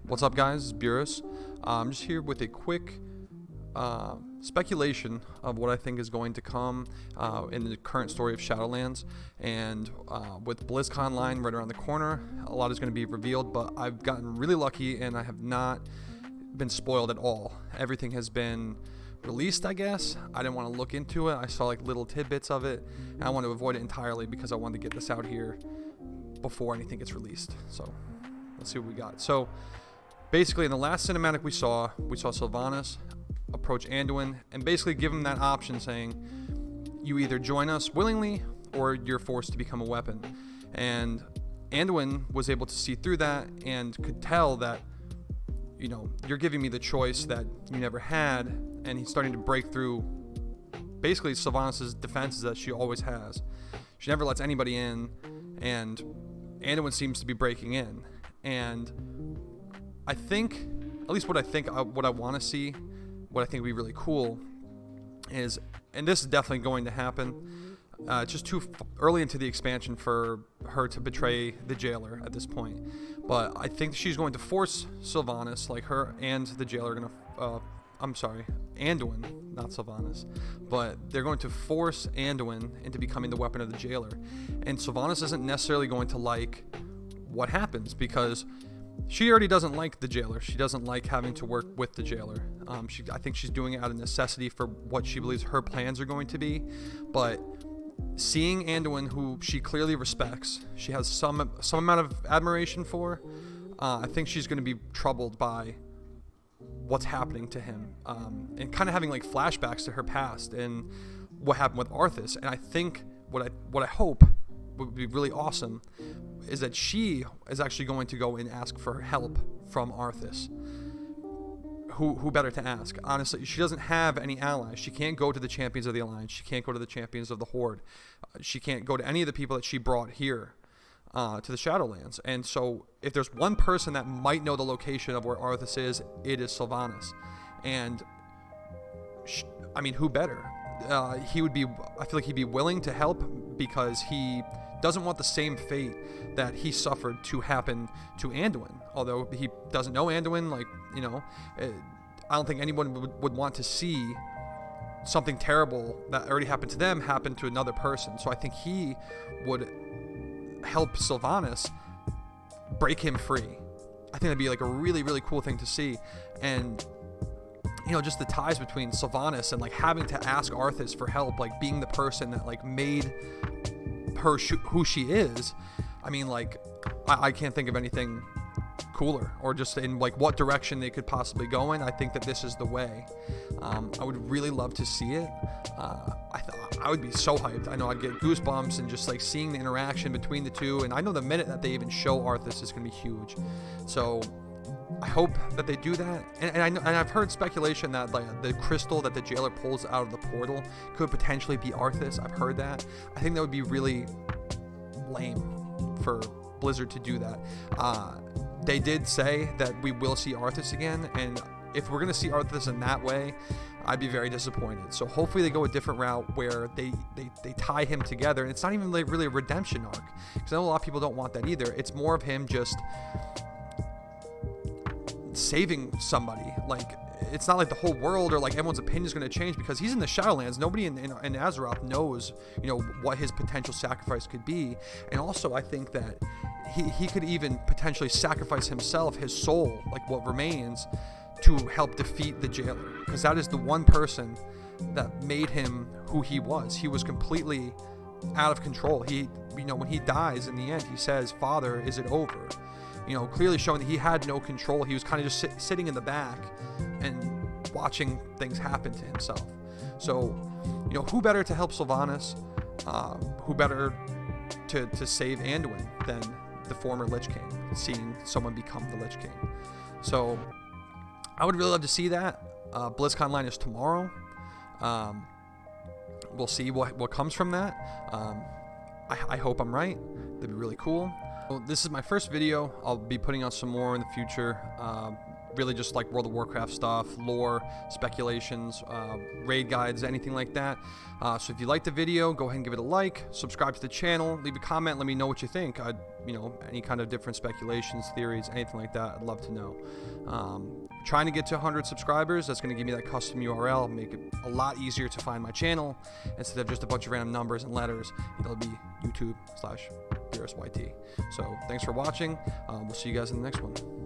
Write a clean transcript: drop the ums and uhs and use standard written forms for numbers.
What's up, guys? It's Buros. I'm just here with a quick speculation of what I think is going to come in the current story of Shadowlands. And with BlizzCon line right around the corner, a lot is going to be revealed, but I've gotten really lucky and I have not been spoiled at all. Everything has been released, I guess. I didn't want to look into it. I saw like little tidbits of it, and I want to avoid it entirely because I wanted to get this out here before anything gets released. So let's see what we got. So basically, in the last cinematic we saw Sylvanas approach Anduin and basically give him that option, saying, you either join us willingly or you're forced to become a weapon. And Anduin was able to see through that and could tell that, you know, you're giving me the choice that you never had. And he's starting to break through basically Sylvanas' defenses that she always has. She never lets anybody in, and Anduin seems to be breaking in. And I think, at least what I want to see, what I think would be really cool is, and this is definitely going to happen, it's just too early into the expansion for her to betray the jailer at this point. But I think she's going to force Sylvanas, like her and the jailer are going to, Anduin, not Sylvanas, but they're going to force Anduin into becoming the weapon of the jailer. And Sylvanas isn't necessarily going to like what happens because she already doesn't like the jailer. She doesn't like having to work with the jailer. I think she's doing it out of necessity for what she believes her plans are going to be. But seeing Anduin, who she clearly respects, she has some amount of admiration for, I think she's going to be troubled by what's happening to him, and kind of having like flashbacks to her past and what happened with Arthas. And I think what I hope would be really awesome is that she is actually going to go and ask for help from Arthas. Who better to ask? Honestly, she doesn't have any allies. She can't go to the champions of the Alliance. She can't go to the champions of the Horde. She can't go to any of the people that she brought here to the Shadowlands. And so if there's one person that might know the location of where Arthas is, it is Sylvanas. And who better? I feel like he'd be willing to help because he doesn't want the same fate that he suffered to happen to Anduin. Although he doesn't know Anduin, I don't think anyone would want to see something terrible that already happened to them happen to another person. So I think he would help Sylvanas break him free. I think that'd be like a really, really cool thing to see. And just the ties between Sylvanas and like having to ask Arthas for help, like being the person that like made her who she is. I can't think of anything cooler, or just in like what direction they could possibly go in. I think that this is the way. I would really love to see it. I would be so hyped. I know I'd get goosebumps and just like seeing the interaction between the two. And I know the minute that they even show Arthas is going to be huge. So I hope that they do that. And I've heard speculation that like the crystal that the jailer pulls out of the portal could potentially be Arthas. I've heard that. I think that would be really lame for Blizzard to do that. They did say that we will see Arthas again, and if we're going to see Arthas in that way, I'd be very disappointed. So hopefully they go a different route where they tie him together, and it's not even like really a redemption arc, because I know a lot of people don't want that either. It's more of him just saving somebody. Like, it's not like the whole world or like everyone's opinion is going to change because he's in the Shadowlands. Nobody in Azeroth knows, what his potential sacrifice could be. And also, I think that he could even potentially sacrifice himself, his soul, like what remains, to help defeat the jailer. Because that is the one person that made him who he was. He was completely out of control. When he dies in the end, he says, "Father, is it over?" Clearly showing that he had no control. He was kind of just sitting in the back and watching things happen to himself. So, who better to help Sylvanas? Who better to save Anduin than the former Lich King, seeing someone become the Lich King? So, I would really love to see that. BlizzCon line is tomorrow. We'll see what comes from that. I hope I'm right. That'd be really cool. Well, this is my first video. I'll be putting out some more in the future. really just like World of Warcraft stuff, lore, speculations, raid guides, anything like that. So if you liked the video, go ahead and give it a like, subscribe to the channel, leave a comment, let me know what you think. Any kind of different speculations, theories, anything like that, I'd love to know. Trying to get to 100 subscribers, that's going to give me that custom URL, make it a lot easier to find my channel instead of just a bunch of random numbers and letters. It'll be YouTube/BeerusYT. So thanks for watching. We'll see you guys in the next one.